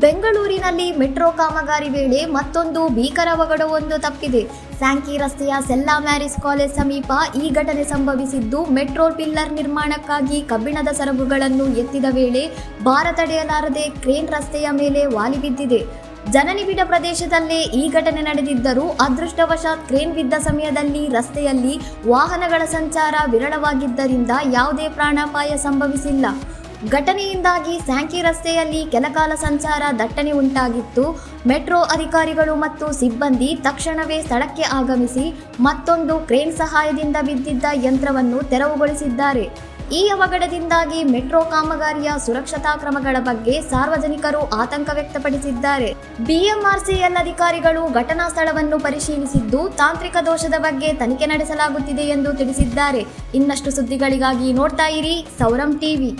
ಬೆಂಗಳೂರಿನಲ್ಲಿ ಮೆಟ್ರೋ ಕಾಮಗಾರಿ ವೇಳೆ ಮತ್ತೊಂದು ಭೀಕರ ಅವಘಡವೊಂದು ತಪ್ಪಿದೆ. ಸ್ಯಾಂಕಿ ರಸ್ತೆಯ ಸೆಲ್ಲಾ ಮ್ಯಾರಿಸ್ ಕಾಲೇಜ್ ಸಮೀಪ ಈ ಘಟನೆ ಸಂಭವಿಸಿದ್ದು, ಮೆಟ್ರೋ ಪಿಲ್ಲರ್ ನಿರ್ಮಾಣಕ್ಕಾಗಿ ಕಬ್ಬಿಣದ ಸರಬುಗಳನ್ನು ಎತ್ತಿದ ವೇಳೆ ಭಾರ ತಡೆಯಲಾರದೆ ಕ್ರೇನ್ ರಸ್ತೆಯ ಮೇಲೆ ವಾಲಿ ಬಿದ್ದಿದೆ. ಜನನಿಬಿಡ ಪ್ರದೇಶದಲ್ಲೇ ಈ ಘಟನೆ ನಡೆದಿದ್ದರೂ ಅದೃಷ್ಟವಶಾತ್ ಕ್ರೇನ್ ಬಿದ್ದ ಸಮಯದಲ್ಲಿ ರಸ್ತೆಯಲ್ಲಿ ವಾಹನಗಳ ಸಂಚಾರ ವಿರಳವಾಗಿದ್ದರಿಂದ ಯಾವುದೇ ಪ್ರಾಣಾಪಾಯ ಸಂಭವಿಸಿಲ್ಲ. ಘಟನೆಯಿಂದಾಗಿ ಸ್ಯಾಂಕಿ ರಸ್ತೆಯಲ್ಲಿ ಕೆಲಕಾಲ ಸಂಚಾರ ದಟ್ಟಣೆ ಉಂಟಾಗಿತ್ತು. ಮೆಟ್ರೋ ಅಧಿಕಾರಿಗಳು ಮತ್ತು ಸಿಬ್ಬಂದಿ ತಕ್ಷಣವೇ ಸ್ಥಳಕ್ಕೆ ಆಗಮಿಸಿ ಮತ್ತೊಂದು ಕ್ರೇನ್ ಸಹಾಯದಿಂದ ಬಿದ್ದಿದ್ದ ಯಂತ್ರವನ್ನು ತೆರವುಗೊಳಿಸಿದ್ದಾರೆ. ಈ ಅವಘಡದಿಂದಾಗಿ ಮೆಟ್ರೋ ಕಾಮಗಾರಿಯ ಸುರಕ್ಷತಾ ಕ್ರಮಗಳ ಬಗ್ಗೆ ಸಾರ್ವಜನಿಕರು ಆತಂಕ ವ್ಯಕ್ತಪಡಿಸಿದ್ದಾರೆ. ಬಿಎಂಆರ್ಸಿಎಲ್ ಅಧಿಕಾರಿಗಳು ಘಟನಾ ಸ್ಥಳವನ್ನು ಪರಿಶೀಲಿಸಿದ್ದು, ತಾಂತ್ರಿಕ ದೋಷದ ಬಗ್ಗೆ ತನಿಖೆ ನಡೆಸಲಾಗುತ್ತಿದೆ ಎಂದು ತಿಳಿಸಿದ್ದಾರೆ. ಇನ್ನಷ್ಟು ಸುದ್ದಿಗಳಿಗಾಗಿ ನೋಡ್ತಾ ಇರಿ ಸೌರಂ ಟಿವಿ.